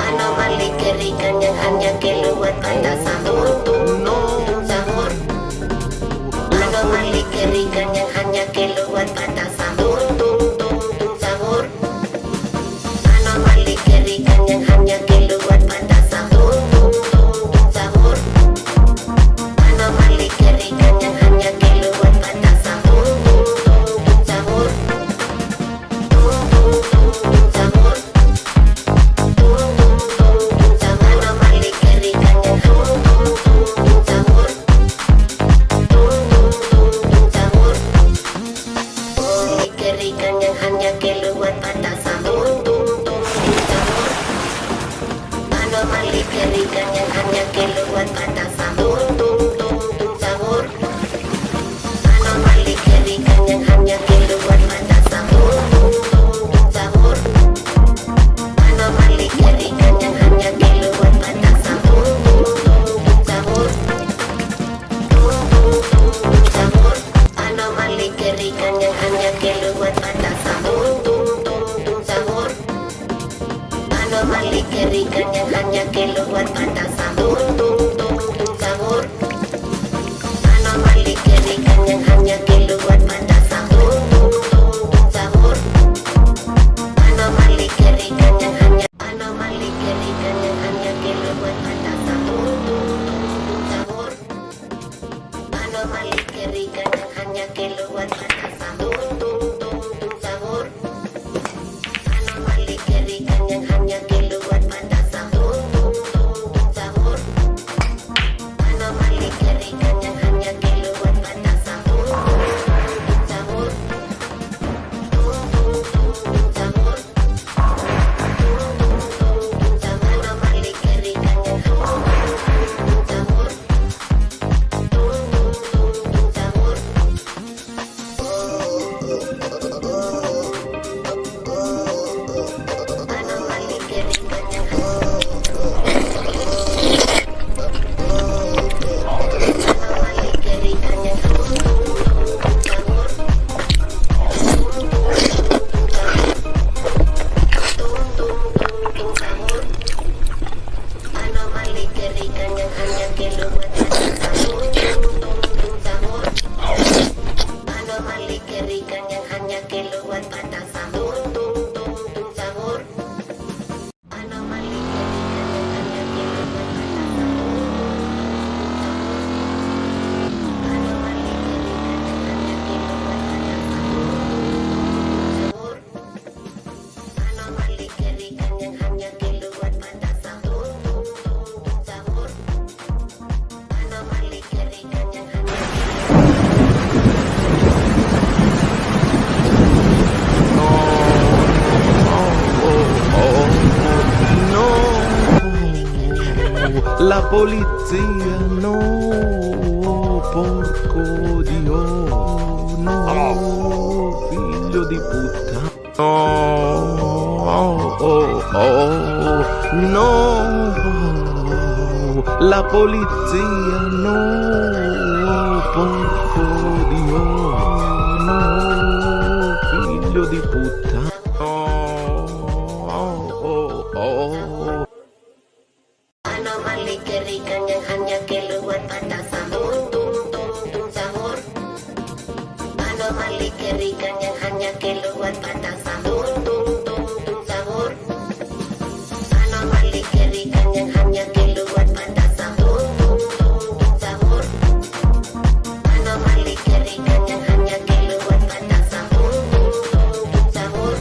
Anomali kerikan yang hanya keluar pada sahur. Tung sahur. Anomali kerikan yang hanya keluar pada sahur. Tung sahur. Anomali kerikan yang hanya keluar pada sahur. Tung sahur. Anomali kerikan yang hanya keluar pada sahur. Tung sahur. Kerikan yang hanya keluar pada sahur. Anomali kerikan yang hanya keluar pada sahur. Sahur. Anomali kerikan yang hanya keluar pada sahur. Sahur. Anomali kerikan yang hanya keluar pada sahur. Sahur. Sahur. Anomali kerikan yang hanya keluar pada sahur. Sahur. Anomali kerikan yang hanya keluar pada sahur. Sahur. Anomali kerikan yang hanya keluar pada sahur. Sahur. Anomali kerikan yang hanya keluar pada sahur. Sahur. Anomali kerikan yang hanya keluar pada sahur. Sahur. Anomali kerikan yang hanya keluar pada sahur. Sahur. Anomali kerikan yang hanya keluar pada sahur. Sahur. Sahur. Anomali kerikan yang sahur. Anomali kerikan yang anomali kerikan yang anomali kerikan yang hanya keluar pada sahur. Sahur. Anomali kerikan yang hanya keluar pada sahur. Sahur. Anomali kerikan yang hanya keluar pada sahur. Anomali kerikan yang hanya keluar pada sahur. Anomali kerikan yang hanya keluar pada sahur. Sahur. Anomali kerikan yang hanya La polizia, no, porco Dio, no, figlio di puttana, no, la polizia, no, porco Dio, no, figlio di puttana. anomali kerikan yang hanya keluar pada sahur. Sahur. Anomali kerikan yang hanya keluar pada sahur. Sahur. Anomali kerikan yang hanya keluar pada sahur. Sahur. Anomali kerikan yang hanya keluar pada sahur. Sahur.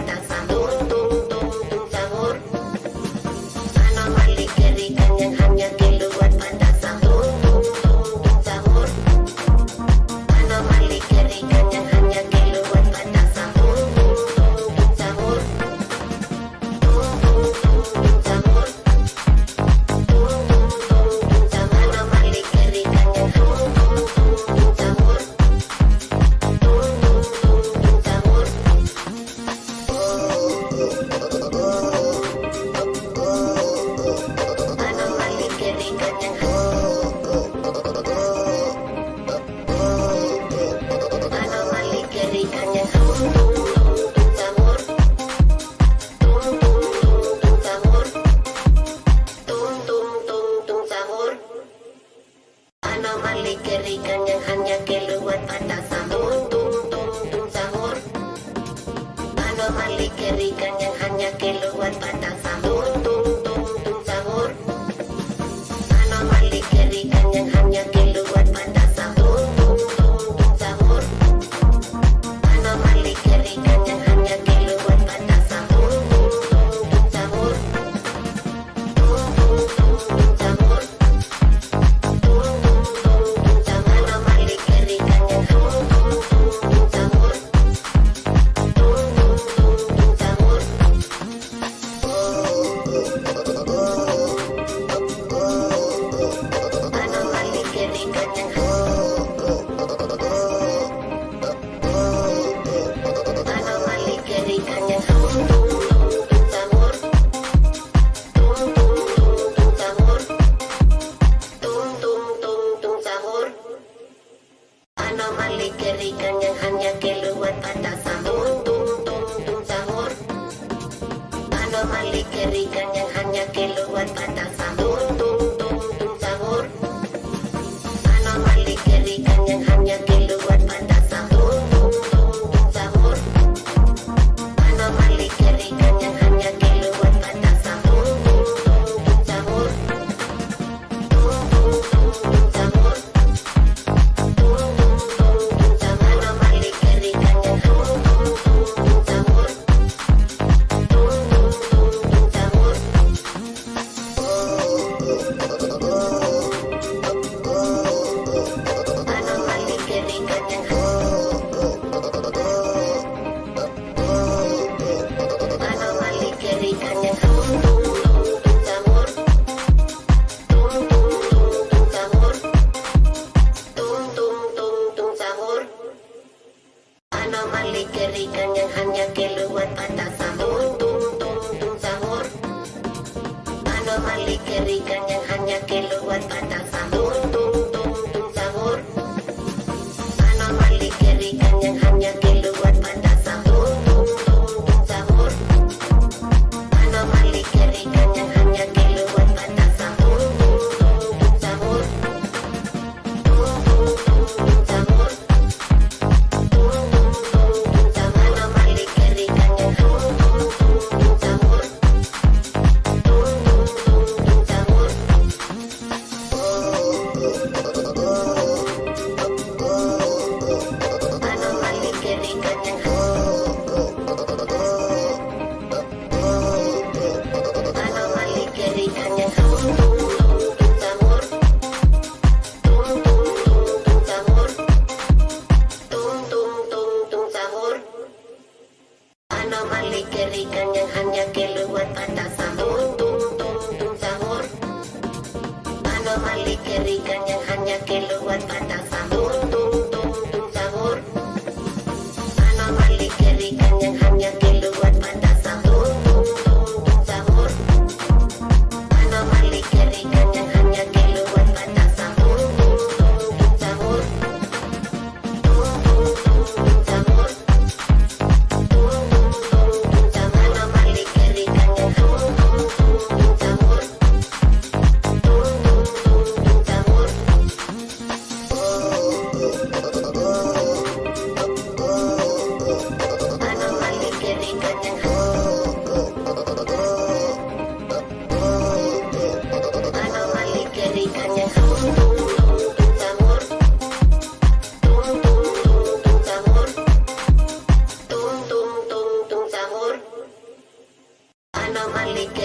patasan. Tung tung tung tung sahur. Anomali kerikan yang hanya keluar patasan. Tung tung tung tung sahur. Anomali kerikan yang hanya keluar patasan. Tung tung tung tung sahur. Tung tung tung tung sahur. Tung tung tung tung sahur. Anomali kerikan yang tung tung tung tung sahur. Tung tung tung tung sahur. Anomali kerikan yang Anomali kerikan yang tung tung tung tung sahur. Tung tung tung tung sahur. Tung tung tung tung sahur. Anomali kerikan yang hanya keluar patasan. Tung tung tung tung sahur. Anomali kerikan yang hanya keluar patasan. Tung tung tung tung sahur. Anomali kerikan yang hanya keluar patasan. Tung tung tung tung sahur. Anomali kerikan yang hanya keluar patasan. Tung tung tung tung sahur. Tung tung tung tung sahur. Tung tung tung tung sahur. Anomali kerikan yang tung tung tung tung sahur. Tung tung tung tung sahur. Anomali kerikan yang Anomali kerikan yang tung tung tung tung sahur. Tung tung tung tung sahur. Tung tung tung tung sahur. Anomali kerikan yang hanya keluar patasan. Tung tung tung tung sahur. Anomali kerikan yang hanya keluar patasan. Tung tung tung tung sahur. Anomali kerikan yang hanya keluar patasan. Tung tung tung tung sahur. Anomali kerikan yang hanya keluar patasan. Tung tung tung tung sahur. Tung tung tung tung sahur. Tung tung tung tung sahur. Anomali kerikan yang tung tung tung tung sahur. Tung tung tung tung sahur. Anomali kerikan yang Anomali kerikan yang tung tung tung tung sahur. Tung tung tung tung sahur. Tung tung tung tung sahur. Anomali kerikan yang hanya keluar patasan. Tung tung tung tung sahur. Anomali kerikan yang hanya keluar patasan. Tung tung tung tung sahur. Anomali kerikan yang hanya keluar patasan. Tung tung tung tung sahur. Anomali kerikan yang hanya keluar patasan. Tung tung tung tung sahur. Tung tung tung tung sahur. Tung tung tung tung sahur. Anomali kerikan yang tung tung tung tung sahur. Tung tung tung tung sahur. Anomali kerikan yang Anomali kerikan yang tung tung tung tung sahur. Tung tung tung tung sahur. Tung tung tung tung sahur. Anomali kerikan yang hanya keluar patasan. Tung tung tung tung sahur. Anomali kerikan yang hanya keluar patasan. Tung tung tung tung sahur. Anomali kerikan yang hanya keluar patasan. Tung tung tung tung sahur. Anomali kerikan yang hanya keluar patasan. Tung tung tung tung sahur. Tung tung tung tung sahur. Tung tung tung tung sahur. Anomali kerikan yang tung tung tung tung sahur. Tung tung tung tung sahur.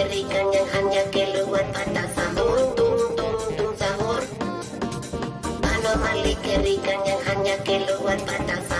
ikan yang hanya keluar pada sahur. Tung tung tung sahur. Anomali ikan yang hanya keluar pada sahur.